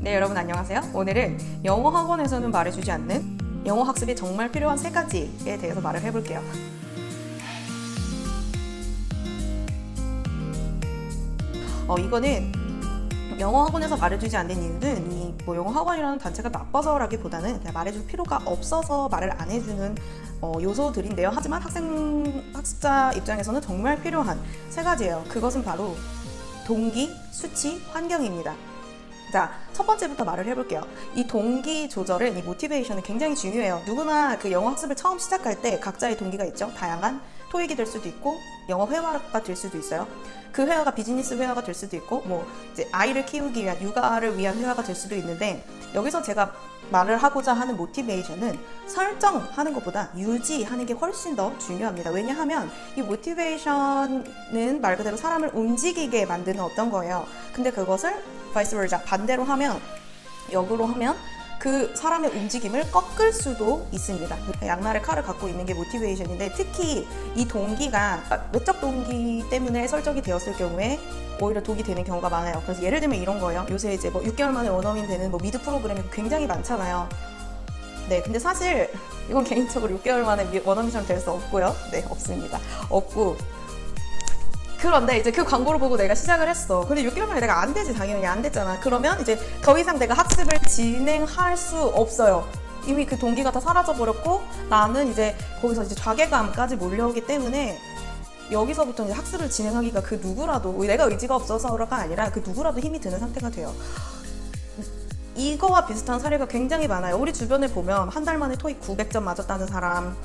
네, 여러분 안녕하세요. 오늘은 영어 학원에서는 말해주지 않는 영어 학습이 정말 필요한 3가지에 대해서 말을 해볼게요. 이거는 영어 학원에서 말해주지 않는 이유는 이 영어 학원이라는 단체가 나빠서라기보다는 그냥 말해줄 필요가 없어서 말을 안 해주는 요소들인데요. 하지만 학습자 입장에서는 정말 필요한 3가지예요. 그것은 바로 동기, 수치, 환경입니다. 자, 첫 번째부터 말을 해볼게요. 이 동기 조절은, 이 모티베이션은 굉장히 중요해요. 누구나 그 영어 학습을 처음 시작할 때 각자의 동기가 있죠. 다양한 토익이 될 수도 있고 영어 회화가 될 수도 있어요. 그 회화가 비즈니스 회화가 될 수도 있고 이제 아이를 키우기 위한, 육아를 위한 회화가 될 수도 있는데, 여기서 제가 말을 하고자 하는 모티베이션은 설정하는 것보다 유지하는 게 훨씬 더 중요합니다. 왜냐하면 이 모티베이션은 말 그대로 사람을 움직이게 만드는 어떤 거예요. 근데 그것을 vice versa, 반대로 하면, 역으로 하면 그 사람의 움직임을 꺾을 수도 있습니다. 양날의 칼을 갖고 있는 게 모티베이션인데, 특히 이 동기가 외적 동기 때문에 설정이 되었을 경우에 오히려 독이 되는 경우가 많아요. 그래서 예를 들면 이런 거예요. 요새 이제 6개월 만에 원어민 되는 미드 프로그램이 굉장히 많잖아요. 네, 근데 사실 이건 개인적으로 6개월 만에 원어민처럼 될 수 없고요. 네, 없습니다. 없고. 그런데 이제 그 광고를 보고 내가 시작을 했어. 근데 6개월 만에 내가 안 되지, 당연히 안 됐잖아. 그러면 이제 더 이상 내가 학습을 진행할 수 없어요. 이미 그 동기가 다 사라져버렸고, 나는 이제 거기서 이제 좌괴감까지 몰려오기 때문에 여기서부터 이제 학습을 진행하기가 그 누구라도, 내가 의지가 없어서가 아니라 그 누구라도 힘이 드는 상태가 돼요. 이거와 비슷한 사례가 굉장히 많아요. 우리 주변에 보면 한 달 만에 토익 900점 맞았다는 사람,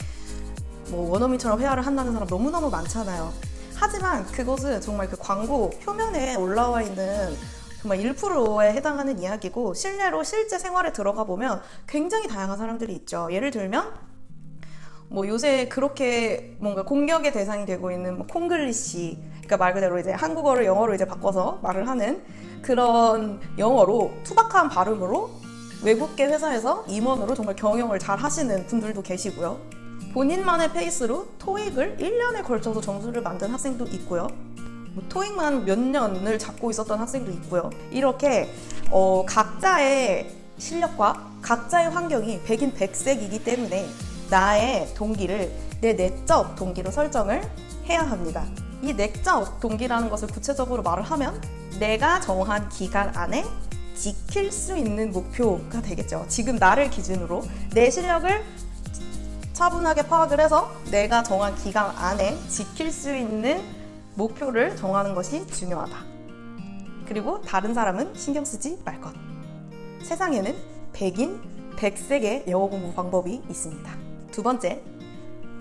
원어민처럼 회화를 한다는 사람 너무너무 많잖아요. 하지만 그것은 정말 그 광고 표면에 올라와 있는 정말 1%에 해당하는 이야기고, 실례로 실제 생활에 들어가 보면 굉장히 다양한 사람들이 있죠. 예를 들면 요새 그렇게 뭔가 공격의 대상이 되고 있는 콩글리시, 그러니까 말 그대로 이제 한국어를 영어로 이제 바꿔서 말을 하는 그런 영어로 투박한 발음으로 외국계 회사에서 임원으로 정말 경영을 잘 하시는 분들도 계시고요. 본인만의 페이스로 토익을 1년에 걸쳐서 점수를 만든 학생도 있고요. 토익만 몇 년을 잡고 있었던 학생도 있고요. 이렇게 각자의 실력과 각자의 환경이 백인백색이기 때문에 나의 동기를 내 내적 동기로 설정을 해야 합니다. 이 내적 동기라는 것을 구체적으로 말을 하면 내가 정한 기간 안에 지킬 수 있는 목표가 되겠죠. 지금 나를 기준으로 내 실력을 차분하게 파악을 해서 내가 정한 기간 안에 지킬 수 있는 목표를 정하는 것이 중요하다. 그리고 다른 사람은 신경 쓰지 말 것. 세상에는 백인, 백색의 영어 공부 방법이 있습니다. 두 번째,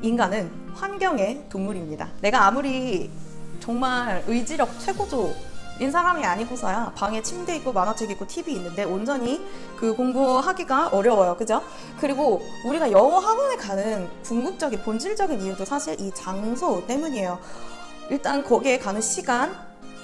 인간은 환경의 동물입니다. 내가 아무리 정말 의지력 최고조인 사람이 아니고서야 방에 침대 있고 만화책 있고 TV 있는데 온전히 그 공부하기가 어려워요. 그죠? 그리고 우리가 영어 학원에 가는 궁극적인 본질적인 이유도 사실 이 장소 때문이에요. 일단 거기에 가는 시간,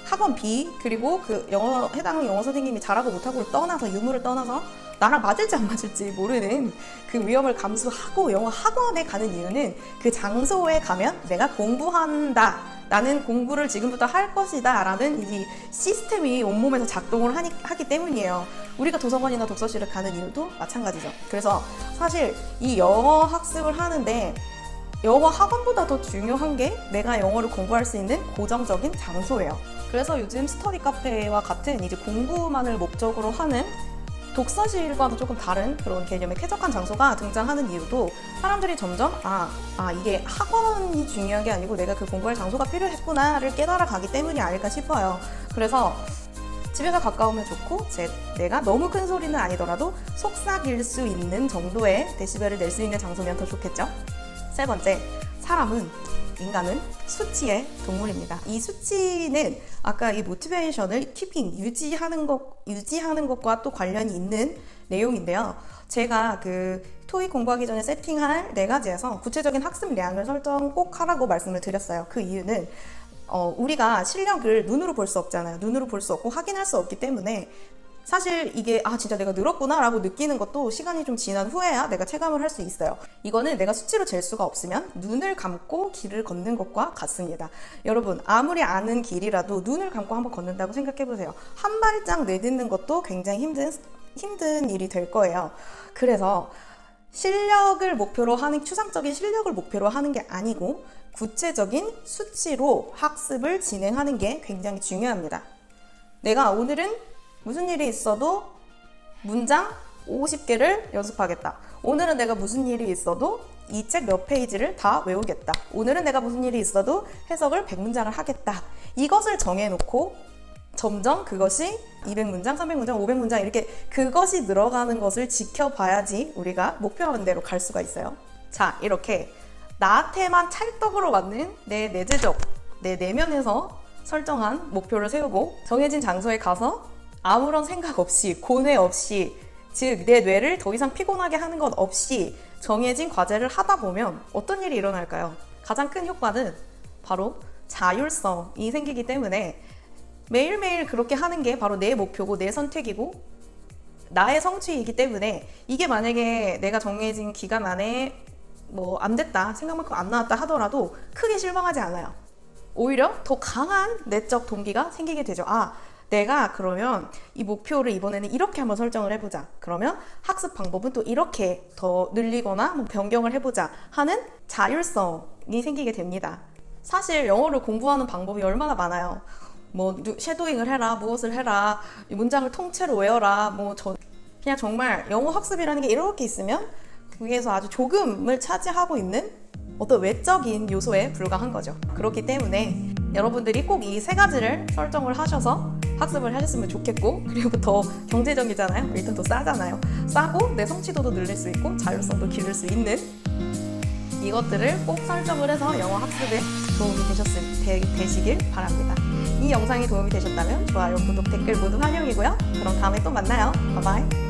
학원비, 그리고 그 해당 영어 선생님이 잘하고 못하고를 떠나서, 유무를 떠나서 나랑 맞을지 안 맞을지 모르는 그 위험을 감수하고 영어 학원에 가는 이유는 그 장소에 가면 내가 공부한다, 나는 공부를 지금부터 할 것이다 라는 이 시스템이 온몸에서 작동을 하기 때문이에요. 우리가 도서관이나 독서실을 가는 이유도 마찬가지죠. 그래서 사실 이 영어 학습을 하는데 영어 학원보다 더 중요한 게 내가 영어를 공부할 수 있는 고정적인 장소예요. 그래서 요즘 스터디 카페와 같은 이제 공부만을 목적으로 하는 독서실과도 조금 다른 그런 개념의 쾌적한 장소가 등장하는 이유도, 사람들이 점점 이게 학원이 중요한 게 아니고 내가 그 공부할 장소가 필요했구나를 깨달아가기 때문이 아닐까 싶어요. 그래서 집에서 가까우면 좋고, 내가 너무 큰 소리는 아니더라도 속삭일 수 있는 정도의 데시벨을 낼 수 있는 장소면 더 좋겠죠. 세 번째, 인간은 수치의 동물입니다. 이 수치는 아까 이 모티베이션을 유지하는 것과 또 관련이 있는 내용인데요. 제가 그 토익 공부하기 전에 세팅할 4가지에서 구체적인 학습량을 설정 꼭 하라고 말씀을 드렸어요. 그 이유는 우리가 실력을 눈으로 볼 수 없잖아요. 눈으로 볼 수 없고 확인할 수 없기 때문에 사실 이게 진짜 내가 늘었구나 라고 느끼는 것도 시간이 좀 지난 후에야 내가 체감을 할 수 있어요. 이거는 내가 수치로 잴 수가 없으면 눈을 감고 길을 걷는 것과 같습니다. 여러분, 아무리 아는 길이라도 눈을 감고 한번 걷는다고 생각해보세요. 한 발짝 내딛는 것도 굉장히 힘든 일이 될 거예요. 그래서 실력을 목표로 하는, 추상적인 실력을 목표로 하는 게 아니고 구체적인 수치로 학습을 진행하는 게 굉장히 중요합니다. 내가 오늘은 무슨 일이 있어도 문장 50개를 연습하겠다. 오늘은 내가 무슨 일이 있어도 이 책 몇 페이지를 다 외우겠다. 오늘은 내가 무슨 일이 있어도 해석을 100문장을 하겠다. 이것을 정해놓고 점점 그것이 200문장, 300문장, 500문장 이렇게 그것이 늘어가는 것을 지켜봐야지 우리가 목표하는 대로 갈 수가 있어요. 자, 이렇게 나한테만 찰떡으로 맞는 내 내재적, 내 내면에서 설정한 목표를 세우고 정해진 장소에 가서 아무런 생각 없이, 고뇌 없이, 즉 내 뇌를 더 이상 피곤하게 하는 것 없이 정해진 과제를 하다 보면 어떤 일이 일어날까요? 가장 큰 효과는 바로 자율성이 생기기 때문에 매일매일 그렇게 하는 게 바로 내 목표고 내 선택이고 나의 성취이기 때문에 이게 만약에 내가 정해진 기간 안에 뭐 안 됐다, 생각만큼 안 나왔다 하더라도 크게 실망하지 않아요. 오히려 더 강한 내적 동기가 생기게 되죠. 아, 내가 그러면 이 목표를 이번에는 이렇게 한번 설정을 해보자. 그러면 학습 방법은 또 이렇게 더 늘리거나 뭐 변경을 해보자 하는 자율성이 생기게 됩니다. 사실 영어를 공부하는 방법이 얼마나 많아요. 뭐 쉐도잉을 해라, 무엇을 해라, 문장을 통째로 외워라, 그냥 정말 영어 학습이라는 게 이렇게 있으면 거기에서 아주 조금을 차지하고 있는 어떤 외적인 요소에 불과한 거죠. 그렇기 때문에 여러분들이 꼭 이 세 가지를 설정을 하셔서 학습을 하셨으면 좋겠고, 그리고 더 경제적이잖아요. 일단 더 싸잖아요. 싸고 내 성취도도 늘릴 수 있고 자율성도 기를 수 있는 이것들을 꼭 설정을 해서 영어 학습에 도움이 되시길 바랍니다. 이 영상이 도움이 되셨다면 좋아요, 구독, 댓글 모두 환영이고요. 그럼 다음에 또 만나요. 바이바이.